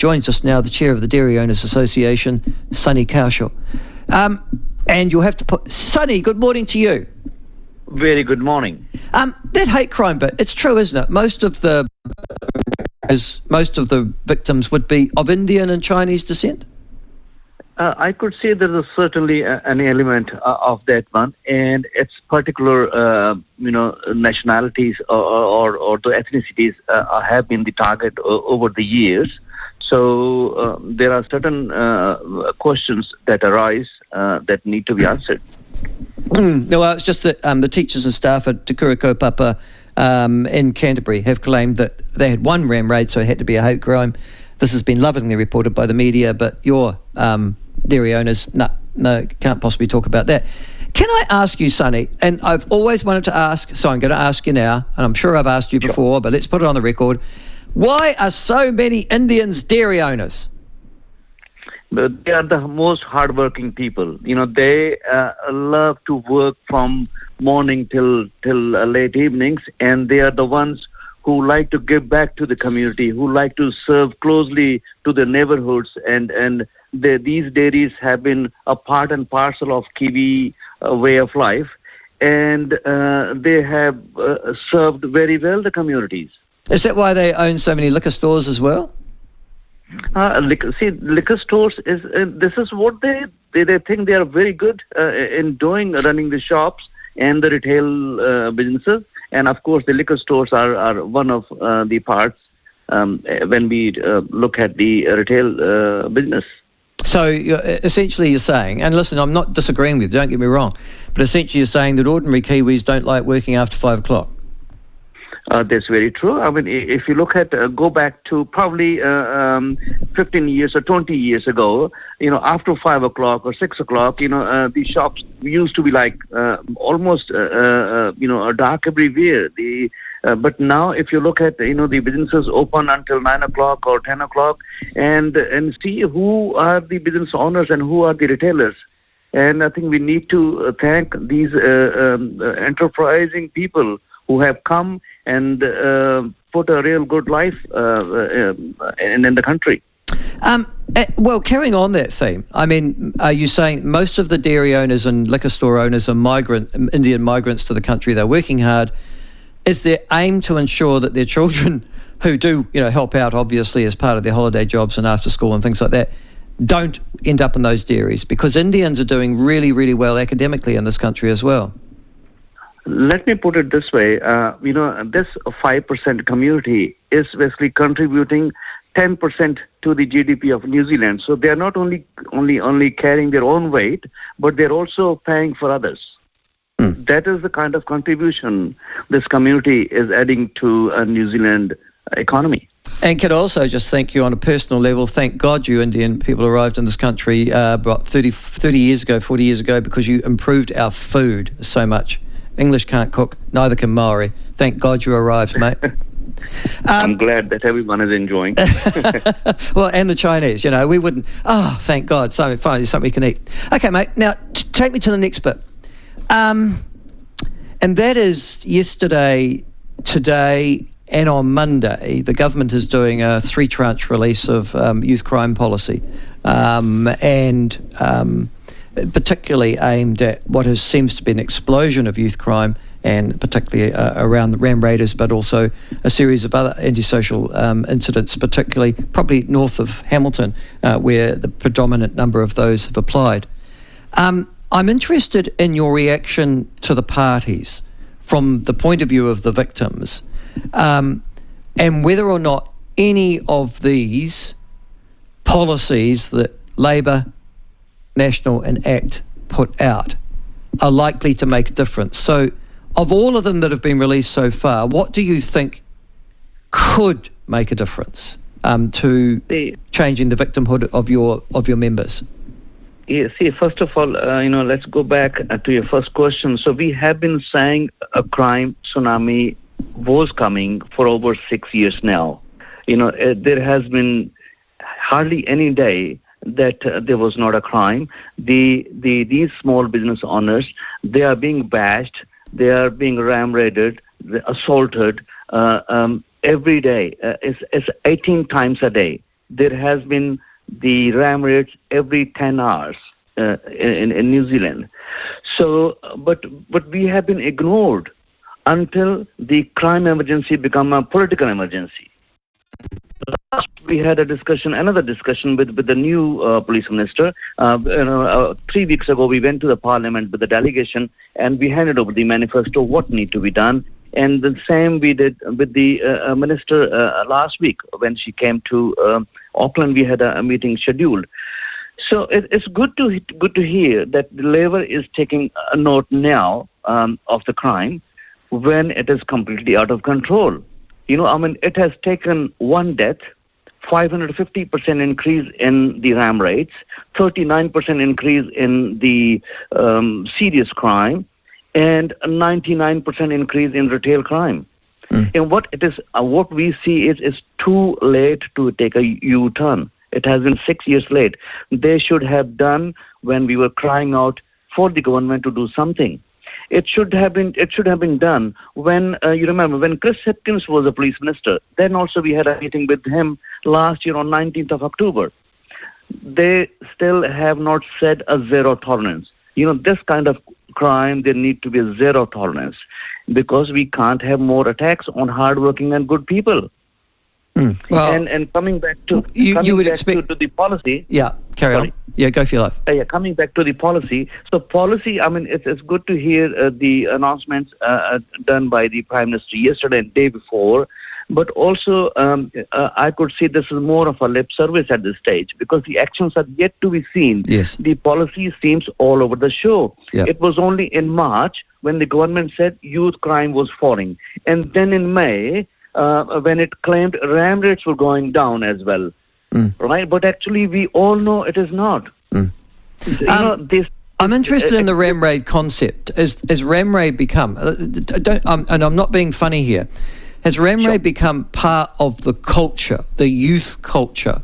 joins us now, the chair of the Dairy Owners Association, Sunny Kaushal. And you'll have to put... Sunny, good morning to you. Very good morning. That hate crime bit, it's true, isn't it? Most of the victims would be of Indian and Chinese descent? I could say there is certainly an element of that one, and it's particular, nationalities or the ethnicities have been the target over the years. So there are certain questions that arise that need to be answered. No, well, it's just that the teachers and staff at Te Kura Kaupapa in Canterbury have claimed that they had one ram raid, so it had to be a hate crime. This has been lovingly reported by the media, but your dairy owners, no, can't possibly talk about that. Can I ask you, Sunny, and I've always wanted to ask, so I'm going to ask you now, and I'm sure I've asked you before, but let's put it on the record. Why are so many Indians dairy owners? They are the most hardworking people. They love to work from morning till late evenings, and they are the ones who like to give back to the community, who like to serve closely to the neighborhoods, and these dairies have been a part and parcel of Kiwi way of life, and they have served very well the communities. Is that why they own so many liquor stores as well? Liquor stores this is what they think they are very good in doing, running the shops and the retail businesses. And of course, the liquor stores are one of the parts when we look at the retail business. So essentially you're saying, and listen, I'm not disagreeing with you, don't get me wrong, but essentially you're saying that ordinary Kiwis don't like working after 5 o'clock. That's very true. I mean, if you look at, go back to probably 15 years or 20 years ago, after 5 o'clock or 6 o'clock, the shops used to be like almost, dark everywhere. But now if you look at, the businesses open until 9 o'clock or 10 o'clock and see who are the business owners and who are the retailers. And I think we need to thank these enterprising people who have come and put a real good life in the country. Well, carrying on that theme, I mean, are you saying most of the dairy owners and liquor store owners are Indian migrants to the country? They're working hard. Is their aim to ensure that their children, who do, help out obviously as part of their holiday jobs and after school and things like that, don't end up in those dairies? Because Indians are doing really, really well academically in this country as well. Let me put it this way. This 5% community is basically contributing 10% to the GDP of New Zealand. So they are not only carrying their own weight, but they're also paying for others. That is the kind of contribution this community is adding to a New Zealand economy. And can I also just thank you on a personal level. Thank God you Indian people arrived in this country about 30 years ago, 40 years ago, because you improved our food so much. English can't cook, neither can Maori. Thank God you arrived, mate. I'm glad that everyone is enjoying. Well, and the Chinese, we wouldn't. Oh, thank God. So finally, something we can eat. Okay, mate. Now, take me to the next bit. And that is yesterday, today, and on Monday, the government is doing a 3-tranche release of youth crime policy, and particularly aimed at what seems to be an explosion of youth crime, and particularly around the ram raiders, but also a series of other antisocial incidents, particularly probably north of Hamilton, where the predominant number of those have applied. I'm interested in your reaction to the parties from the point of view of the victims, and whether or not any of these policies that Labour, National and ACT put out are likely to make a difference. So of all of them that have been released so far, what do you think could make a difference to changing the victimhood of your members? Yeah, first of all, let's go back to your first question. So we have been saying a crime tsunami was coming for over 6 years now. There has been hardly any day that there was not a crime. These small business owners, they are being bashed, they are being ram raided, assaulted every day. It's 18 times a day. there has been the ram raids every 10 hours in New Zealand. So, but we have been ignored until the crime emergency become a political emergency. Last we had another discussion with the new police minister. 3 weeks ago, we went to the parliament with the delegation and we handed over the manifesto, what need to be done. And the same we did with the minister last week when she came to Auckland. We had a meeting scheduled. So it's good to hear that the Labour is taking a note now of the crime when it is completely out of control. It has taken one death, 550% increase in the ram rates, 39% increase in the serious crime, and a 99% increase in retail crime. And what we see is too late to take a U-turn. It has been 6 years late. They should have done when we were crying out for the government to do something. It should have been done when you remember when Chris Hipkins was a police minister. Then also we had a meeting with him last year on 19th of October. They still have not said a zero tolerance. This kind of crime, there need to be a zero tolerance because we can't have more attacks on hardworking and good people. Well, and coming back to the policy. Yeah, carry on. Yeah, go for your life. Coming back to the policy. So policy, it's good to hear the announcements done by the Prime Minister yesterday and day before. But also, I could see this is more of a lip service at this stage because the actions are yet to be seen. Yes. The policy seems all over the show. Yeah. It was only in March when the government said youth crime was falling. And then in May, when it claimed ram rates were going down as well, right? But actually, we all know it is not. I'm interested in the ram raid concept. Has ram raid become? And I'm not being funny here. Has ram raid become part of the culture, the youth culture,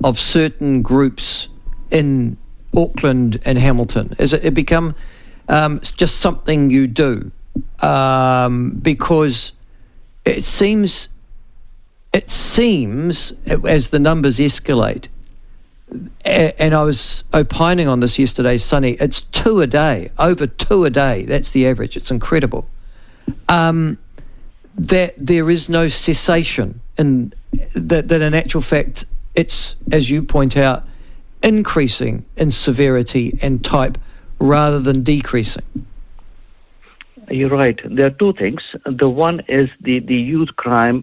of certain groups in Auckland and Hamilton? Has it become just something you do? Because it seems as the numbers escalate, and I was opining on this yesterday, Sunny, it's 2 a day, over 2 a day. That's the average. It's incredible. That there is no cessation, and that in actual fact, it's, as you point out, increasing in severity and type rather than decreasing. You're right. There are two things. The one is the youth crime.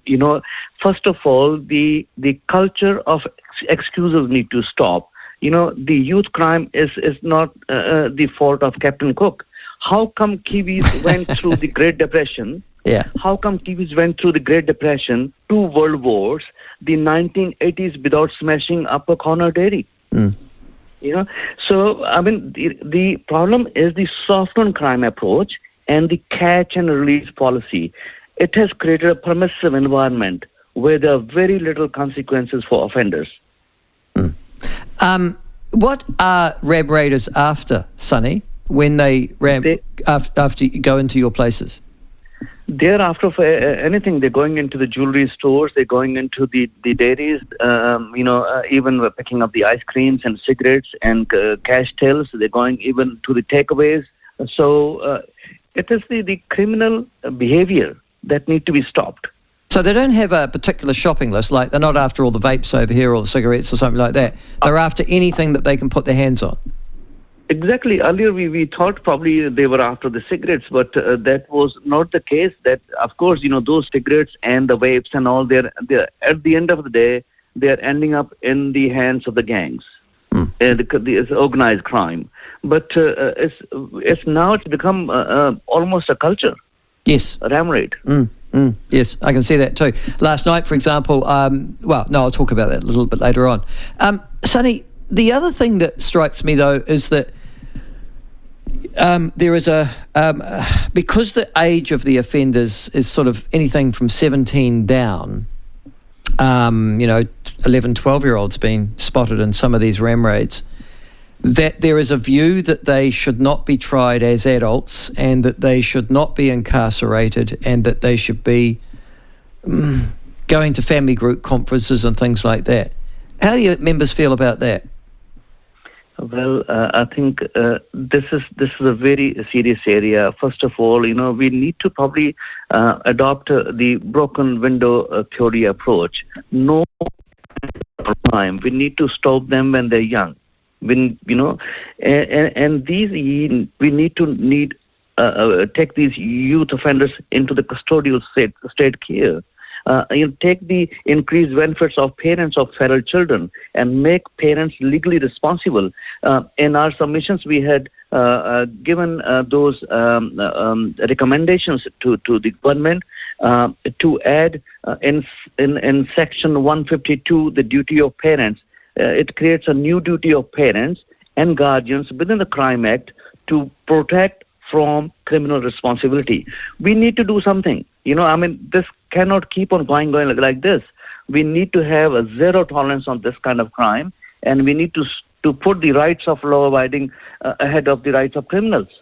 First of all, the culture of excuses need to stop. The youth crime is not the fault of Captain Cook. How come Kiwis went through the Great Depression? Yeah. How come Kiwis went through the Great Depression, 2 world wars, the 1980s without smashing up a corner dairy? So, the problem is the soft on crime approach and the catch and release policy. It has created a permissive environment where there are very little consequences for offenders. What are ram raiders after, Sunny, when they after you go into your places? They're after for anything. They're going into the jewelry stores. They're going into the dairies. Even picking up the ice creams and cigarettes and cash tills. They're going even to the takeaways. So it is the criminal behavior that need to be stopped. So they don't have a particular shopping list, like they're not after all the vapes over here or the cigarettes or something like that. They're after anything that they can put their hands on. Exactly. Earlier we thought probably they were after the cigarettes, but that was not the case. That, of course, those cigarettes and the vapes and all, they're at the end of the day, they're ending up in the hands of the gangs. It's organized crime. But it's become almost a culture. Yes. A ram raid. Yes, I can see that too. Last night, for example, I'll talk about that a little bit later on. Sunny, the other thing that strikes me, though, is that there is because the age of the offenders is sort of anything from 17 down, 11, 12-year-olds being spotted in some of these ram raids, that there is a view that they should not be tried as adults and that they should not be incarcerated and that they should be going to family group conferences and things like that. How do your members feel about that? Well, I think this is a very serious area. First of all, we need to probably adopt the broken window theory approach. No time. We need to stop them when they're young. And these we need to take these youth offenders into the custodial state care. Take the increased benefits of parents of feral children and make parents legally responsible. In our submissions, we had given those recommendations to the government to add in Section 152 the duty of parents. It creates a new duty of parents and guardians within the Crime Act to protect from criminal responsibility. We need to do something. This cannot keep on going like this. We need to have a zero tolerance on this kind of crime, and we need to put the rights of law-abiding ahead of the rights of criminals.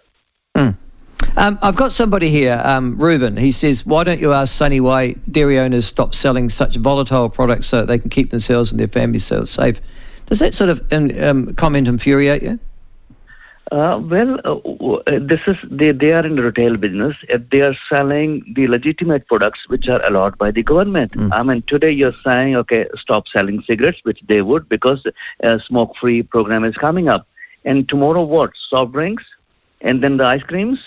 I've got somebody here, Ruben. He says, why don't you ask Sunny why dairy owners stop selling such volatile products so that they can keep themselves and their families safe? Does that sort of comment infuriate you? They are in the retail business. They are selling the legitimate products which are allowed by the government. Today you're saying, okay, stop selling cigarettes, which they would because a smoke-free program is coming up. And tomorrow what? Soft drinks? And then the ice creams?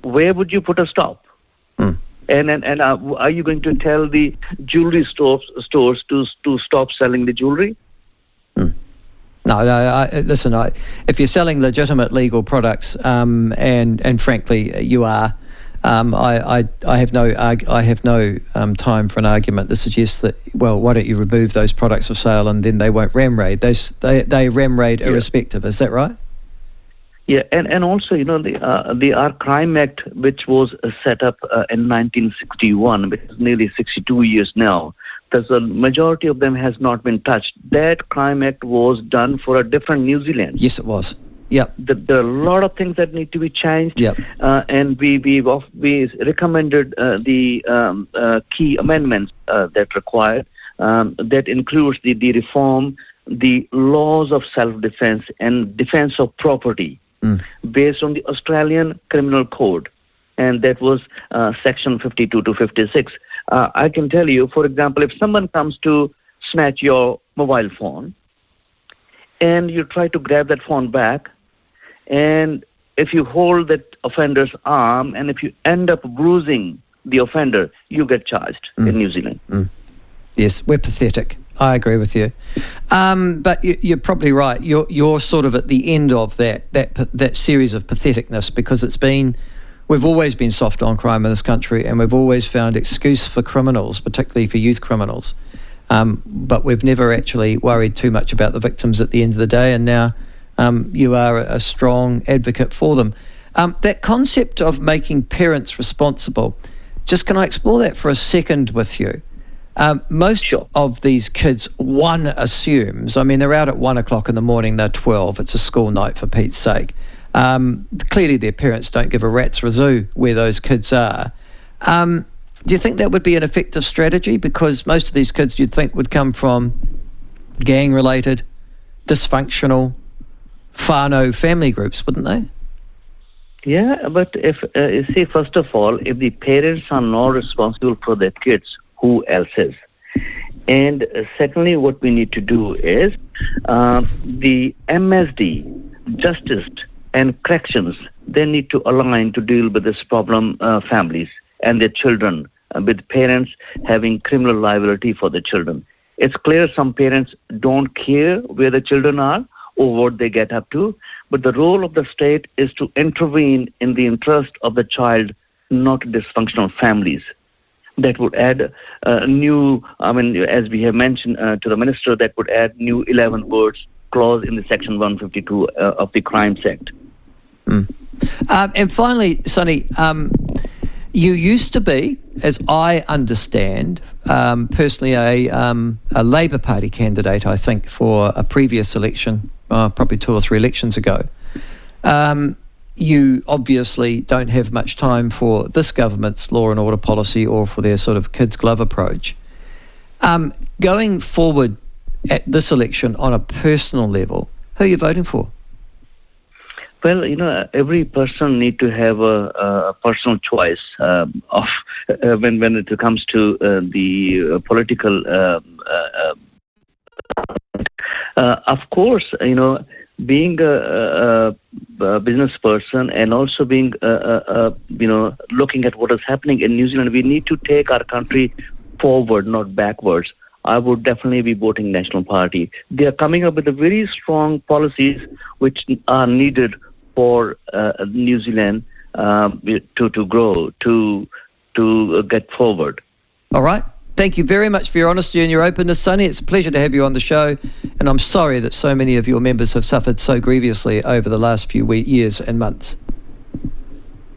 Where would you put a stop? And are you going to tell the jewelry stores to stop selling the jewelry? No. Listen. If you're selling legitimate legal products, and frankly, you are, I have no time for an argument that suggests that. Well, why don't you remove those products of sale and then they won't ram raid? They ram raid irrespective. Is that right? Yeah, and also, our Crime Act, which was set up in 1961, which is nearly 62 years now, the majority of them has not been touched. That Crime Act was done for a different New Zealand. Yes, it was. Yep. There are a lot of things that need to be changed. Yep. And we recommended the key amendments that required. That includes the reform, the laws of self-defense and defense of property. Based on the Australian Criminal Code, and that was Section 52 to 56. I can tell you, for example, if someone comes to snatch your mobile phone, and you try to grab that phone back, and if you hold that offender's arm, and if you end up bruising the offender, you get charged in New Zealand. Yes, we're pathetic. I agree with you, but you're probably right. You're sort of at the end of that series of patheticness because we've always been soft on crime in this country, and we've always found excuse for criminals, particularly for youth criminals, but we've never actually worried too much about the victims at the end of the day. And now you are a strong advocate for them. That concept of making parents responsible. Just can I explore that for a second with you? Most of these kids, one assumes, they're out at 1 o'clock in the morning, they're 12, it's a school night for Pete's sake. Clearly their parents don't give a rat's razoo where those kids are. Do you think that would be an effective strategy? Because most of these kids you'd think would come from gang-related, dysfunctional, whānau family groups, wouldn't they? Yeah, but if, first of all, if the parents are not responsible for their kids, who else is? And secondly, what we need to do is the MSD, Justice and Corrections, they need to align to deal with this problem, families and their children, with parents having criminal liability for the children. It's clear some parents don't care where the children are or what they get up to, but the role of the state is to intervene in the interest of the child, not dysfunctional families. That would add new, as we have mentioned to the minister, that would add new 11 words clause in the Section 152 of the Crimes Act. And finally, Sunny, you used to be, as I understand, personally a Labour Party candidate, I think, for a previous election, probably 2 or 3 elections ago. You obviously don't have much time for this government's law and order policy or for their sort of kids' glove approach. Going forward, at this election on a personal level, who are you voting for? Well, every person need to have a personal choice of when it comes to the political. Of course, being a business person and also being looking at what is happening in New Zealand, we need to take our country forward, not backwards. I would definitely be voting National Party. They are coming up with a very strong policies which are needed for New Zealand to grow, to get forward. All right. Thank you very much for your honesty and your openness, Sunny. It's a pleasure to have you on the show, and I'm sorry that so many of your members have suffered so grievously over the last few years and months.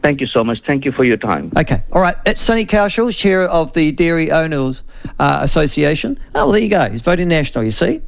Thank you so much. Thank you for your time. Okay. All right. That's Sunny Kaushal, Chair of the Dairy Owners Association. Oh, well, there you go. He's voting National, you see.